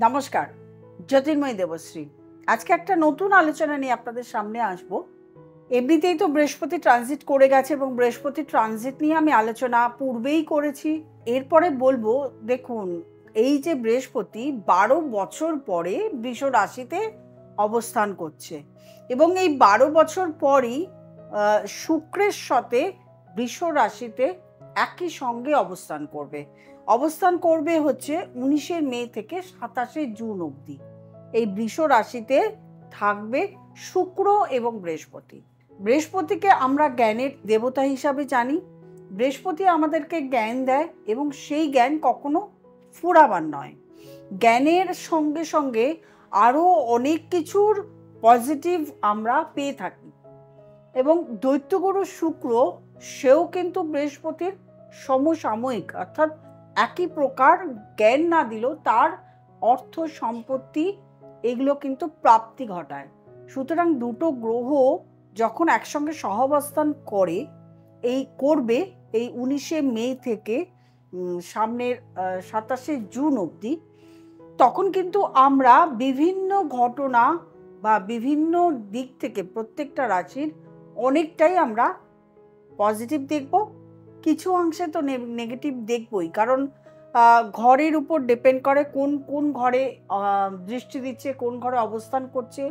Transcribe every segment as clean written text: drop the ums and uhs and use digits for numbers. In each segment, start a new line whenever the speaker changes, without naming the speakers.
নমস্কার, জ্যোতির্ময়ী দেবশ্রী। আজকে একটা নতুন আলোচনা নিয়ে আপনাদের সামনে আসব। এমনিতেই তো বৃহস্পতি ট্রানজিট করে গেছে এবং বৃহস্পতি ট্রানজিট নিয়ে আমি আলোচনা পূর্বেই করেছি। এরপরে বলবো, দেখুন, এই যে বৃহস্পতি 12 বছর পরে বৃষ রাশিতে অবস্থান করছে এবং এই 12 বছর পরই শুক্রের সাথে বৃষ রাশিতে একই সঙ্গে অবস্থান করবে হচ্ছে 19শে মে থেকে 27শে জুন অবধি। এই বৃষ রাশিতে থাকবে শুক্র এবং বৃহস্পতিকে আমরা জ্ঞানের দেবতা হিসাবে জানি। বৃহস্পতি আমাদেরকে জ্ঞান দেয় এবং সেই জ্ঞান কখনো ফুরাবার নয়। জ্ঞানের সঙ্গে সঙ্গে আরও অনেক কিছুর পজিটিভ আমরা পেয়ে থাকি এবং দৈত্যগুরু শুক্র, সেও কিন্তু বৃহস্পতির সমসাময়িক, অর্থাৎ একই প্রকার জ্ঞান না দিলেও তার অর্থ সম্পত্তি এগুলো কিন্তু প্রাপ্তি ঘটায়। সুতরাং দুটো গ্রহ যখন একসঙ্গে সহাবস্থান করবে এই 19শে মে থেকে সামনের 27শে জুন অবধি, তখন কিন্তু আমরা বিভিন্ন ঘটনা বা বিভিন্ন দিক থেকে প্রত্যেকটা রাশির অনেকটাই আমরা পজিটিভ দেখব, কিছু অংশে তো নেগেটিভ দেখবই। কারণ ঘরের উপর ডিপেন্ড করে কোন কোন ঘরে দৃষ্টি দিচ্ছে, কোন ঘরে অবস্থান করছে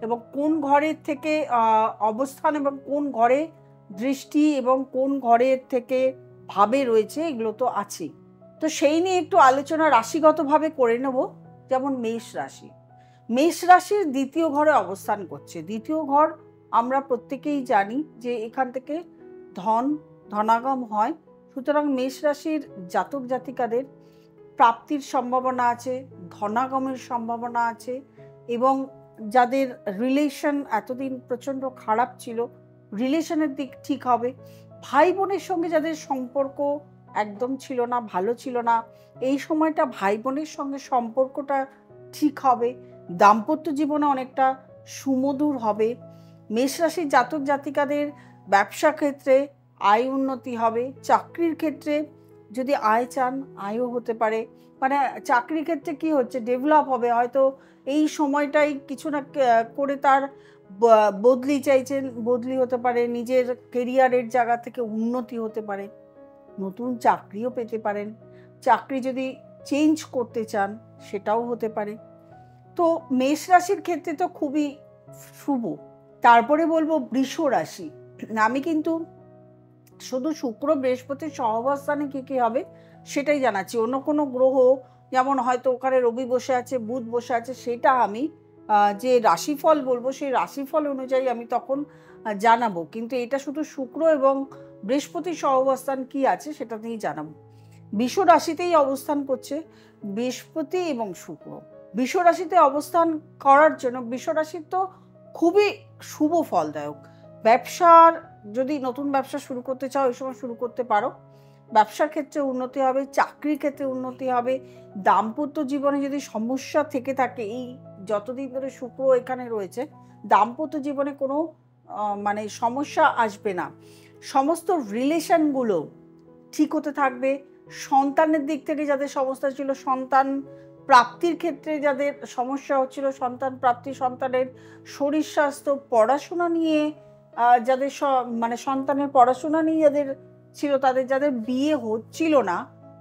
এবং কোন ঘরের থেকে অবস্থান এবং কোন ঘরে দৃষ্টি এবং কোন ঘরের থেকে ভাবে রয়েছে, এগুলো তো আছেই। তো সেই নিয়ে একটু আলোচনা রাশিগতভাবে করে নেব। যেমন মেষ রাশির দ্বিতীয় ঘরে অবস্থান করছে। দ্বিতীয় ঘর আমরা প্রত্যেকেই জানি যে এখান থেকে ধনাগম হয়। সুতরাং মেষ রাশির জাতক জাতিকাদের প্রাপ্তির সম্ভাবনা আছে, ধনাগমের সম্ভাবনা আছে এবং যাদের রিলেশন এতদিন প্রচণ্ড খারাপ ছিল, রিলেশনের দিক ঠিক হবে। ভাই বোনের সঙ্গে যাদের সম্পর্ক একদম ছিল না, ভালো ছিল না, এই সময়টা ভাই বোনের সঙ্গে সম্পর্কটা ঠিক হবে। দাম্পত্য জীবনে অনেকটা সুমধুর হবে। মেষ রাশির জাতক জাতিকাদের ব্যবসা ক্ষেত্রে আয় উন্নতি হবে। চাকরির ক্ষেত্রে যদি আয় চান, আয়ও হতে পারে। মানে চাকরির ক্ষেত্রে কি হচ্ছে, ডেভেলপ হবে। হয়তো এই সময়টাই কিছু না করে তার বদলি চাইছেন, বদলি হতে পারে। নিজের কেরিয়ারের জায়গা থেকে উন্নতি হতে পারে, নতুন চাকরিও পেতে পারেন। চাকরি যদি চেঞ্জ করতে চান, সেটাও হতে পারে। তো মেষ রাশির ক্ষেত্রে তো খুবই শুভ। তারপরে বলবো বৃষ রাশি। আমি কিন্তু শুধু শুক্র বৃহস্পতির সহাবস্থানে কী হবে সেটাই জানাচ্ছি। অন্য কোনো গ্রহ, যেমন হয়তো ওখানে রবি বসে আছে, বুধ বসে আছে, সেটা আমি যে রাশিফল বলবো সেই রাশিফল অনুযায়ী আমি তখন জানাবো। কিন্তু এটা শুধু শুক্র এবং বৃহস্পতির সহাবস্থান কি আছে সেটা নিয়েই জানাবো। বৃষ রাশিতেই অবস্থান করছে বৃহস্পতি এবং শুক্র। বৃষ রাশিতে অবস্থান করার জন্য বৃষ রাশির তো খুবই শুভ ফলদায়ক। ব্যবসার, যদি নতুন ব্যবসা শুরু করতে চাও এই সময় শুরু করতে পারো। ব্যবসার ক্ষেত্রে উন্নতি হবে, চাকরির ক্ষেত্রে উন্নতি হবে। দাম্পত্য জীবনে যদি সমস্যা থেকে থাকে, এই যতদিন ধরে শুক্র এখানে রয়েছে, দাম্পত্য জীবনে কোনো মানে সমস্যা আসবে না। সমস্ত রিলেশনগুলো ঠিক হতে থাকবে। সন্তানের দিক থেকে যাদের সমস্যা ছিল, সন্তান প্রাপ্তির ক্ষেত্রে যাদের সমস্যা হচ্ছিল, সন্তান প্রাপ্তি, সন্তানের শরীর স্বাস্থ্য, পড়াশোনা নিয়ে যাদের মানে সন্তানের পড়াশোনা নিয়ে যাদের ছিল, যাদের বিয়ে হচ্ছিল না,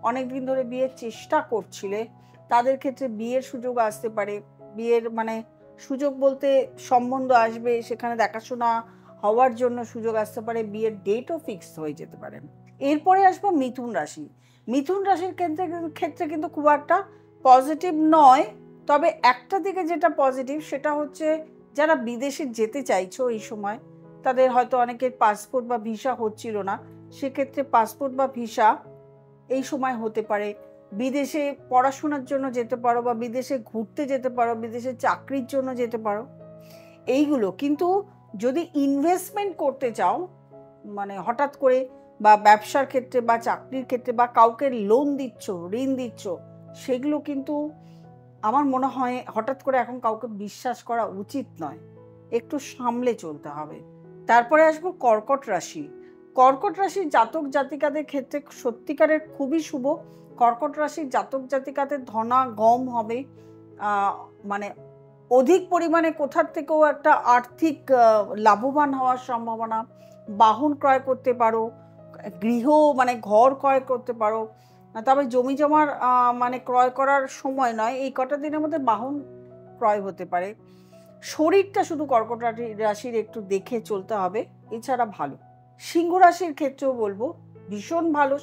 অনেক দিন ধরে বিয়ের চেষ্টা করছিলে, তাদের ক্ষেত্রে বিয়ের সুযোগ আসতে পারে। বিয়ের মানে সুযোগ বলতে সম্বন্ধ আসবে, সেখানে দেখাশোনা হওয়ার জন্য সুযোগ আসতে পারে, বিয়ের ডেটও ফিক্সড হয়ে যেতে পারে। এরপরে আসবো মিথুন রাশি। মিথুন রাশির ক্ষেত্রে কিন্তু খুব একটা পজিটিভ নয়। তবে একটা দিকে যেটা পজিটিভ সেটা হচ্ছে, যারা বিদেশে যেতে চাইছো এই সময়, তাদের হয়তো অনেকের পাসপোর্ট বা ভিসা হচ্ছিল না, সেক্ষেত্রে পাসপোর্ট বা ভিসা এই সময় হতে পারে। বিদেশে পড়াশোনার জন্য যেতে পারো বা বিদেশে ঘুরতে যেতে পারো, বিদেশে চাকরির জন্য যেতে পারো, এইগুলো। কিন্তু যদি ইনভেস্টমেন্ট করতে চাও, মানে হঠাৎ করে, বা ব্যবসার ক্ষেত্রে বা চাকরির ক্ষেত্রে বা কাউকে লোন দিচ্ছ, ঋণ দিচ্ছ, সেগুলো কিন্তু আমার মনে হয় হঠাৎ করে এখন কাউকে বিশ্বাস করা উচিত নয়, একটু সামলে চলতে হবে। তারপরে আসবো কর্কট রাশি। কর্কট রাশির জাতক জাতিকাদের ক্ষেত্রে সত্যিকারের খুবই শুভ। কর্কট রাশির জাতক জাতিকাদের ধনাগম হবে, মানে অধিক পরিমাণে কোথার থেকেও একটা আর্থিক লাভবান হওয়ার সম্ভাবনা, বাহন ক্রয় করতে পারো, গৃহ মানে ঘর ক্রয় করতে পারো। তবে জমি জমার মানে ক্রয় করার সময় নয়, এই কটা দিনের মধ্যে বাহন ক্রয় হতে পারে। শরীরটা শুধু কর্কট রাশির একটু দেখে চলতে হবে, এছাড়া ভালো। সিংহ রাশির ক্ষেত্রেও বলবো ভীষণ ভালো।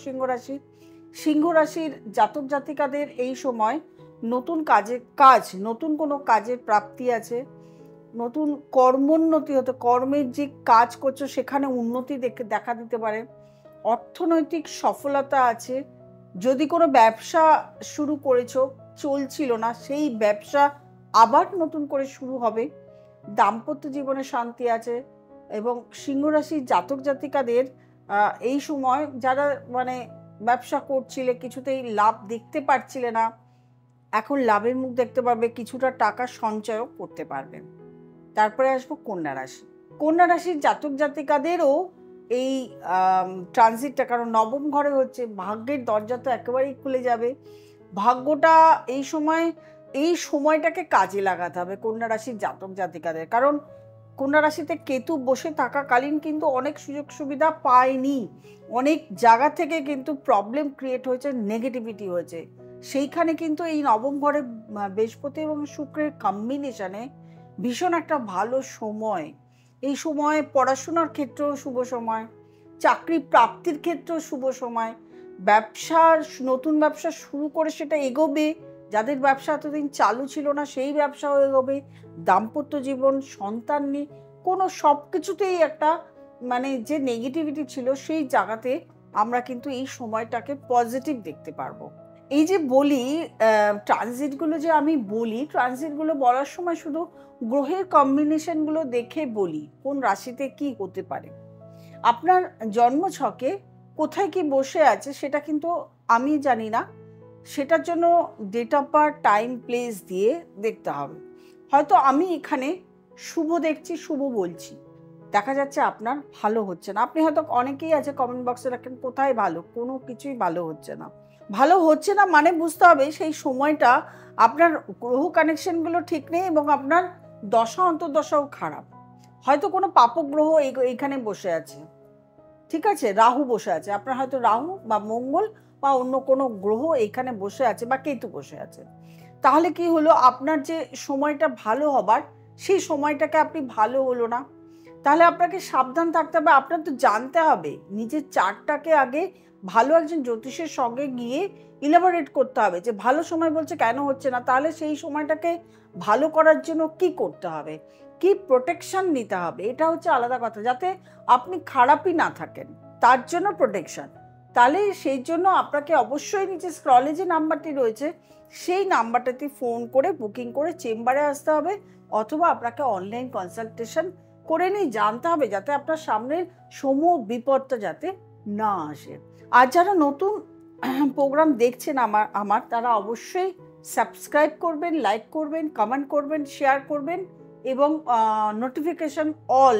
সিংহ রাশির জাতক জাতিকাদের এই সময় নতুন নতুন কোনো কাজের প্রাপ্তি আছে, নতুন কর্মোন্নতি হতে, কর্মের যে কাজ করছো সেখানে উন্নতি দেখা দিতে পারে, অর্থনৈতিক সফলতা আছে। যদি কোনো ব্যবসা শুরু করেছো, চলছিল না, সেই ব্যবসা আবার নতুন করে শুরু হবে। দাম্পত্য জীবনে শান্তি আছে। এবং সিংহ রাশির জাতক জাতিকাদের এই সময় যারা মানে ব্যবসা করছিলে, কিছুতেই লাভ দেখতে পারছিলে না, এখন লাভের মুখ দেখতে পারবে, কিছুটা টাকা সঞ্চয়ও করতে পারবেন। তারপরে আসবো কন্যা রাশি। কন্যা রাশির জাতক জাতিকাদেরও এই ট্রানজিটটা, কারণ নবম ঘরে হচ্ছে, ভাগ্যের দরজা তো একেবারেই খুলে যাবে। ভাগ্যটা এই সময়টাকে কাজে লাগাতে হবে কন্যা রাশির জাতক জাতিকাদের। কারণ কন্যা রাশিতে কেতু বসে থাকাকালীন কিন্তু অনেক সুযোগ সুবিধা পায়নি, অনেক জায়গা থেকে কিন্তু প্রবলেম ক্রিয়েট হয়েছে, নেগেটিভিটি হয়েছে। সেইখানে কিন্তু এই নবম ঘরে বৃহস্পতি এবং শুক্রের কম্বিনেশনে ভীষণ একটা ভালো সময়। এই সময় পড়াশোনার ক্ষেত্রেও শুভ সময়, চাকরি প্রাপ্তির ক্ষেত্রেও শুভ সময়, নতুন ব্যবসা শুরু করে সেটা এগোবে, যাদের ব্যবসা এতদিন চালু ছিল না সেই ব্যবসাও এগোবে, দাম্পত্য জীবন, সন্তান নিয়ে কোনো সব কিছুতেই একটা মানে যে নেগেটিভিটি ছিল সেই জায়গাতে আমরা কিন্তু এই সময়টাকে পজিটিভ দেখতে পারবো। এই যে বলি ট্রানজিটগুলো, যে আমি বলি ট্রানজিটগুলো বলার সময় শুধু গ্রহের কম্বিনেশনগুলো দেখে বলি কোন রাশিতে কি হতে পারে। আপনার জন্মছকে কোথায় কি বসে আছে সেটা কিন্তু আমি জানি না, সেটার জন্য date of birth, time, place দিয়ে দেখতে হবে। হয়তো আমি এখানে শুভ দেখছি, শুভ বলছি, দেখা যাচ্ছে আপনার ভালো হচ্ছে না। আপনি হয়তো অনেকেই আছে কমেন্ট বক্সে রাখেন কোথায় ভালো, কোনো কিছুই ভালো হচ্ছে না। ভালো হচ্ছে না মানে বুঝতে হবে সেই সময়টা আপনার গ্রহ কানেকশনগুলো ঠিক নেই এবং আপনার দশা অন্তর্দশাও খারাপ। হয়তো কোনো পাপগ্রহ এইখানে বসে আছে, ঠিক আছে, রাহু বসে আছে, আপনার হয়তো রাহু বা মঙ্গল বা অন্য কোনো গ্রহ এখানে বসে আছে বা কেতু বসে আছে। তাহলে কি হলো, আপনার যে সময়টা ভালো হবার সেই সময়টাকে আপনি ভালো হলো না। তাহলে আপনাকে সাবধান থাকতে হবে। আপনার তো জানতে হবে নিজের চার্টটাকে আগে ভালো একজন জ্যোতিষের সঙ্গে গিয়ে ইলাবোরেট করতে হবে যে ভালো সময় বলছে কেন হচ্ছে না, তাহলে সেই সময়টাকে ভালো করার জন্য কি করতে হবে, কি প্রোটেকশন নিতে হবে, এটা হচ্ছে আলাদা কথা, যাতে আপনি খারাপই না থাকেন, তার জন্য প্রোটেকশন। তাহলে সেই জন্য আপনাকে অবশ্যই নিচে স্ক্রলে যে নাম্বারটি রয়েছে সেই নাম্বারটাতে ফোন করে বুকিং করে চেম্বারে আসতে হবে, অথবা আপনাকে অনলাইন কনসালটেশন করে নিয়ে জানতে হবে যাতে আপনার সামনের সমূহ বিপদটা যাতে না আসে। আর যারা নতুন প্রোগ্রাম দেখছেন আমার তারা অবশ্যই সাবস্ক্রাইব করবেন, লাইক করবেন, কমেন্ট করবেন, শেয়ার করবেন এবং নোটিফিকেশন অল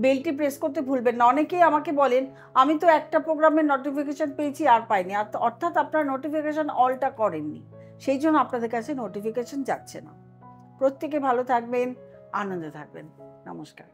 বেলটি প্রেস করতে ভুলবেন না। অনেকেই আমাকে বলেন আমি তো একটা প্রোগ্রামের নোটিফিকেশন পেয়েছি আর পাইনি, অর্থাৎ আপনারা নোটিফিকেশন অলটা করেননি, সেই জন্য আপনাদের কাছে নোটিফিকেশন যাচ্ছে না। প্রত্যেকে ভালো থাকবেন, আনন্দে থাকবেন। নমস্কার।